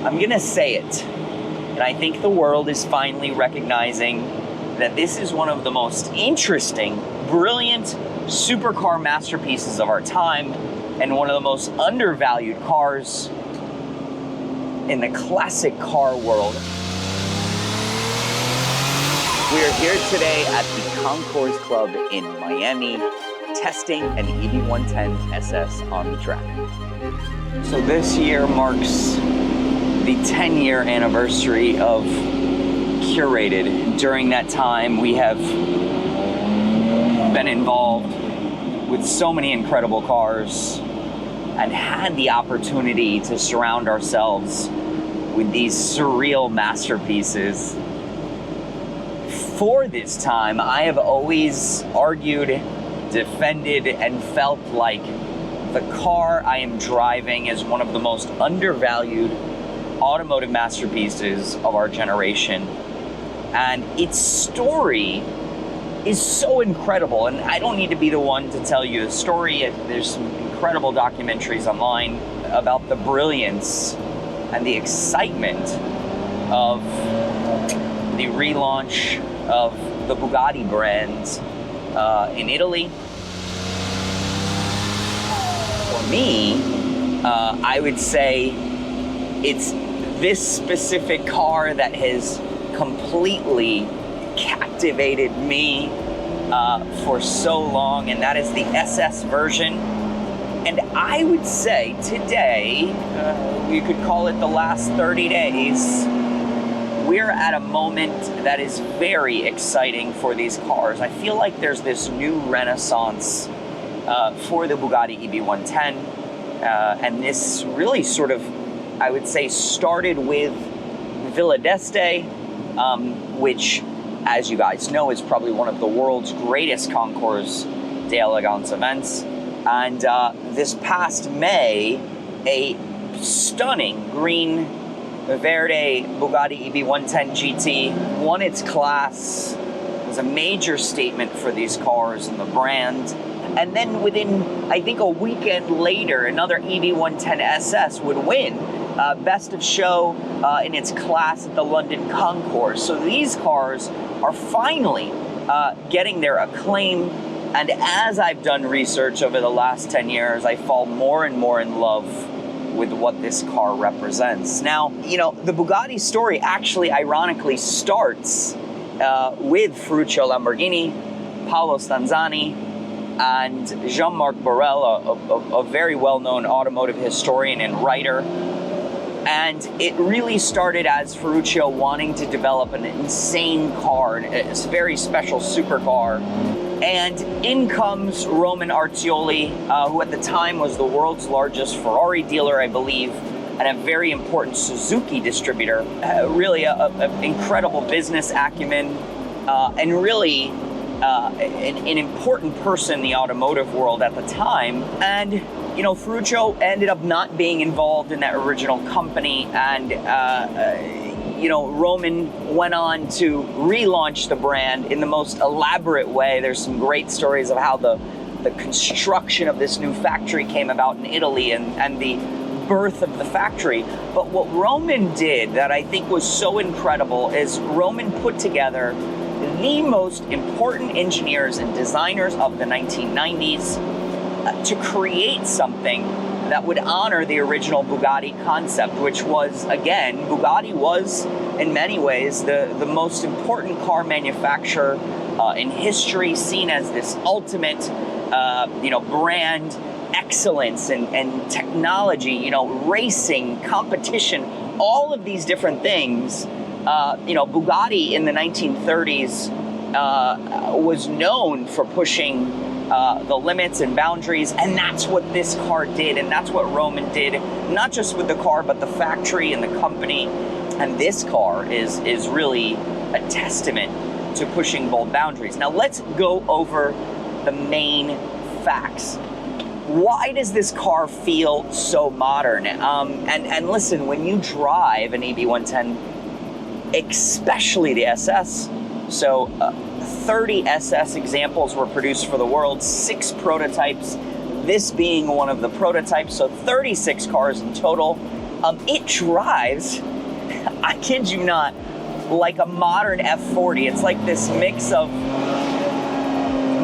I'm gonna say it, and I think the world is finally recognizing that this is one of the most interesting, brilliant supercar masterpieces of our time, and one of the most undervalued cars in the classic car world. We are here today at the Concours Club in Miami, testing an EB110 SS on the track. So this year marks the 10-year anniversary of CURATED. During that time, we have been involved with so many incredible cars and had the opportunity to surround ourselves with these surreal masterpieces. For this time, I have always argued, defended, and felt like the car I am driving is one of the most undervalued automotive masterpieces of our generation. And its story is so incredible, and I don't need to be the one to tell you the story. There's some incredible documentaries online about the brilliance and the excitement of the relaunch of the Bugatti brand in Italy. For me, I would say it's this specific car that has completely captivated me for so long, and that is the SS version. And I would say today, we could call it the last 30 days, we're at a moment that is very exciting for these cars. I feel like there's this new renaissance for the Bugatti EB110, and this really sort of, I would say, started with Villa d'Este, which, as you guys know, is probably one of the world's greatest concours d'elegance events. And this past May, a stunning green Verde Bugatti EB110 GT won its class. It was a major statement for these cars and the brand. And then within, I think, a weekend later, another EB110 SS would win Best of Show in its class at the London Concours. So these cars are finally getting their acclaim. And as I've done research over the last 10 years, I fall more and more in love with what this car represents. Now, you know, the Bugatti story actually ironically starts with Ferruccio Lamborghini, Paolo Stanzani, and Jean-Marc Borel, a very well-known automotive historian and writer. And it really started as Ferruccio wanting to develop an insane car, a very special supercar. And in comes Roman Artioli, who at the time was the world's largest Ferrari dealer, I believe, and a very important Suzuki distributor. Really an incredible business acumen, and really an important person in the automotive world at the time. And you know, Ferruccio ended up not being involved in that original company, and you know, Roman went on to relaunch the brand in the most elaborate way. There's some great stories of how the construction of this new factory came about in Italy and the birth of the factory. But what Roman did that I think was so incredible is Roman put together the most important engineers and designers of the 1990s to create something that would honor the original Bugatti concept, which was, again, Bugatti was, in many ways, the most important car manufacturer in history, seen as this ultimate, you know, brand excellence and technology, you know, racing, competition, all of these different things. You know, Bugatti in the 1930s was known for pushing the limits and boundaries, and that's what this car did, and that's what Roman did, not just with the car, but the factory and the company. And this car is really a testament to pushing bold boundaries. Now let's go over the main facts. Why does this car feel so modern? And listen, when you drive an EB110, especially the SS, so 30 SS examples were produced for the world, 6 prototypes, this being one of the prototypes, so 36 cars in total. It drives, I kid you not, like a modern F40. It's like this mix of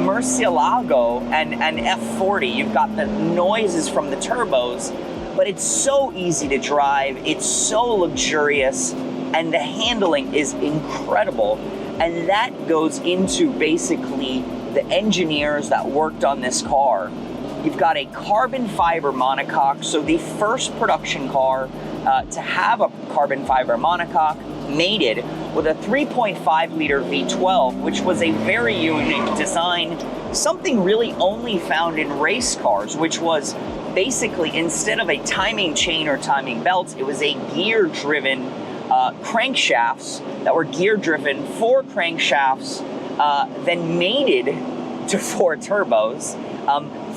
Murcielago and F40. You've got the noises from the turbos, but it's so easy to drive. It's so luxurious, and the handling is incredible. And that goes into basically the engineers that worked on this car. You've got a carbon fiber monocoque, so the first production car to have a carbon fiber monocoque, mated with a 3.5 liter V12, which was a very unique design, something really only found in race cars, which was basically, instead of a timing chain or timing belt, it was a gear-driven crankshafts that were gear-driven, 4 crankshafts, then mated to 4 turbos,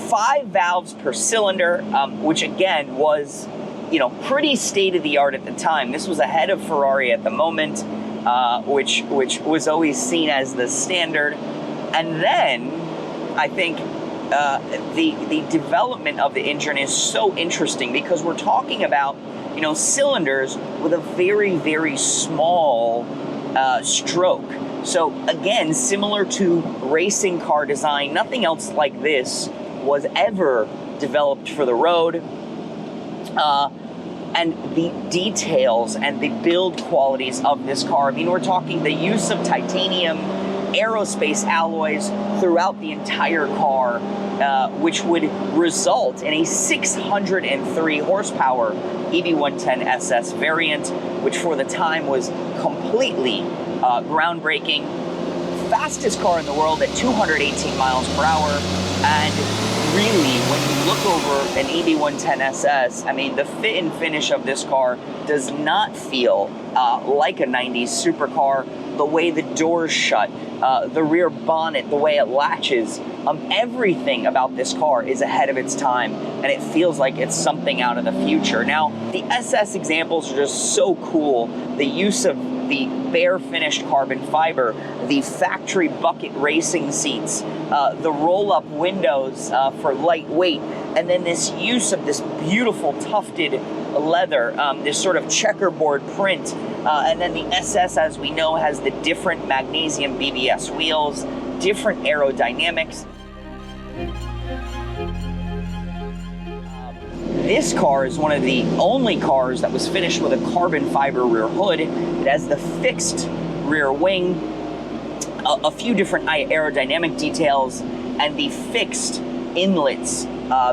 5 valves per cylinder, which again was, pretty state-of-the-art at the time. This was ahead of Ferrari at the moment, which was always seen as the standard. And then I think the development of the engine is so interesting, because we're talking about cylinders with a very, very small stroke. So again, similar to racing car design, nothing else like this was ever developed for the road. And the details and the build qualities of this car, we're talking the use of titanium aerospace alloys throughout the entire car, which would result in a 603 horsepower EB110 SS variant, which for the time was completely groundbreaking. Fastest car in the world at 218 miles per hour. And really, when you look over an EB110 SS, the fit and finish of this car does not feel like a 90s supercar. The way the doors shut, the rear bonnet, the way it latches, everything about this car is ahead of its time, and it feels like it's something out of the future. Now, the SS examples are just so cool. The use of the bare finished carbon fiber, the factory bucket racing seats, the roll-up windows for lightweight, and then this use of this beautiful tufted leather, this sort of checkerboard print, and then the SS, as we know, has the different magnesium BBS wheels, different aerodynamics. This car is one of the only cars that was finished with a carbon fiber rear hood. It has the fixed rear wing, a few different aerodynamic details, and the fixed inlets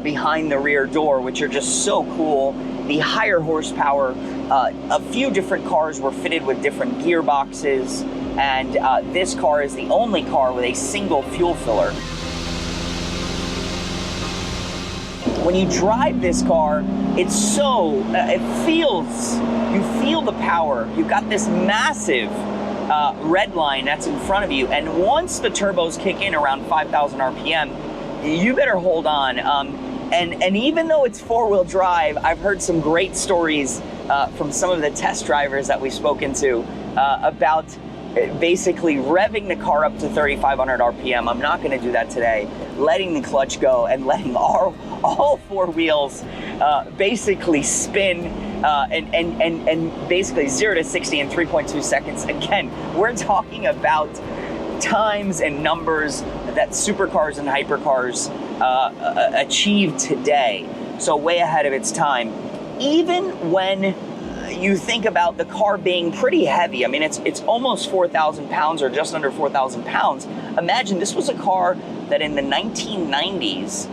behind the rear door, which are just so cool. The higher horsepower, a few different cars were fitted with different gearboxes, and this car is the only car with a single fuel filler. When you drive this car, it's so, you feel the power. You've got this massive red line that's in front of you, and once the turbos kick in around 5,000 RPM, you better hold on. And even though it's 4-wheel drive, I've heard some great stories from some of the test drivers that we've spoken to about basically revving the car up to 3,500 RPM. I'm not going to do that today. Letting the clutch go and letting all 4 wheels basically spin and basically 0 to 60 in 3.2 seconds. Again, we're talking about times and numbers that supercars and hypercars achieve today. So way ahead of its time. Even when you think about the car being pretty heavy, it's almost 4,000 pounds or just under 4,000 pounds. Imagine this was a car that in the 1990s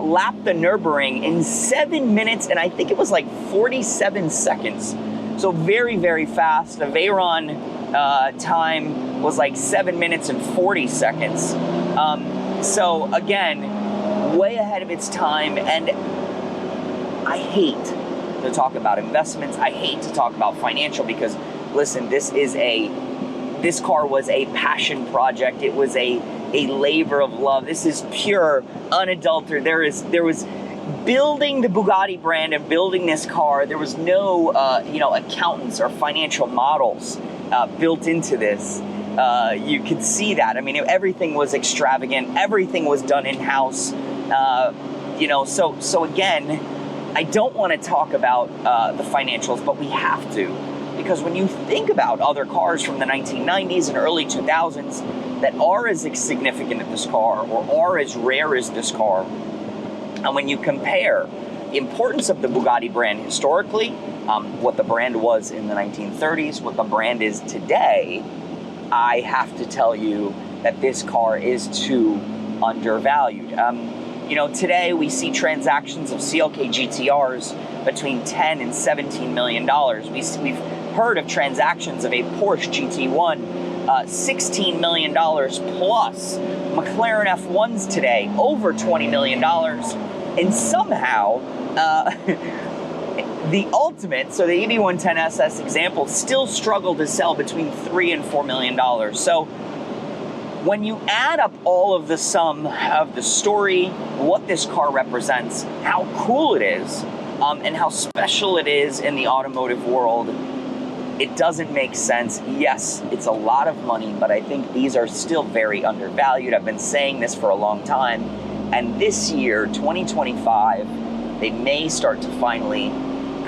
lapped the Nürburgring in 7 minutes, and I think it was like 47 seconds. So very, very fast. The Veyron time was like 7 minutes and 40 seconds. So again, way ahead of its time, and I hate to talk about investments. I hate to talk about financial, because listen, this car was a passion project. It was a labor of love. This is pure, unadulterated. There was building the Bugatti brand and building this car. There was no accountants or financial models built into this. You could see that. Everything was extravagant. Everything was done in-house. So again, I don't want to talk about the financials, but we have to. Because when you think about other cars from the 1990s and early 2000s that are as significant as this car or are as rare as this car, and when you compare the importance of the Bugatti brand historically, what the brand was in the 1930s, what the brand is today, I have to tell you that this car is too undervalued. You know, today we see transactions of CLK GTRs between 10 and 17 million dollars. We've heard of transactions of a Porsche GT1, $16 million plus. McLaren F1s today, over $20 million. And somehow, the ultimate, so the EB110 SS example, still struggle to sell between $3 and $4 million. So when you add up all of the sum of the story, what this car represents, how cool it is, and how special it is in the automotive world, it doesn't make sense. Yes, it's a lot of money, but I think these are still very undervalued. I've been saying this for a long time. And this year, 2025, they may start to finally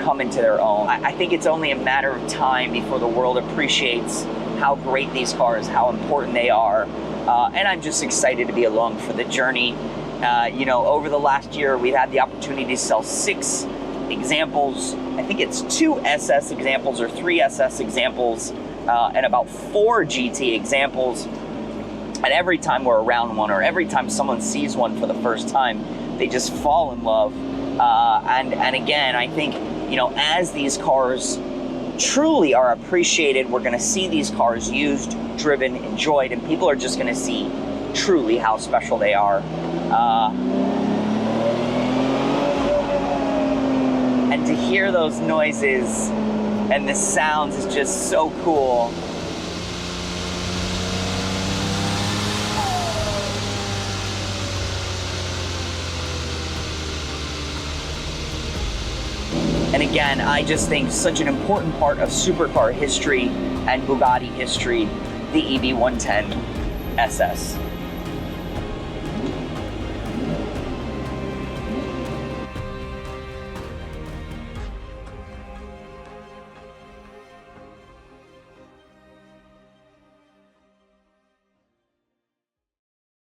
come into their own. I think it's only a matter of time before the world appreciates how great these cars, how important they are. And I'm just excited to be along for the journey. You know, over the last year, we've had the opportunity to sell 6 examples. I think it's 2 SS examples or 3 SS examples and about 4 GT examples. And every time we're around one or every time someone sees one for the first time, they just fall in love. And again, I think, you know, as these cars truly are appreciated, we're going to see these cars used, driven, enjoyed, and people are just going to see truly how special they are. And to hear those noises and the sounds is just so cool. And again, I just think such an important part of supercar history and Bugatti history, the EB110 SS.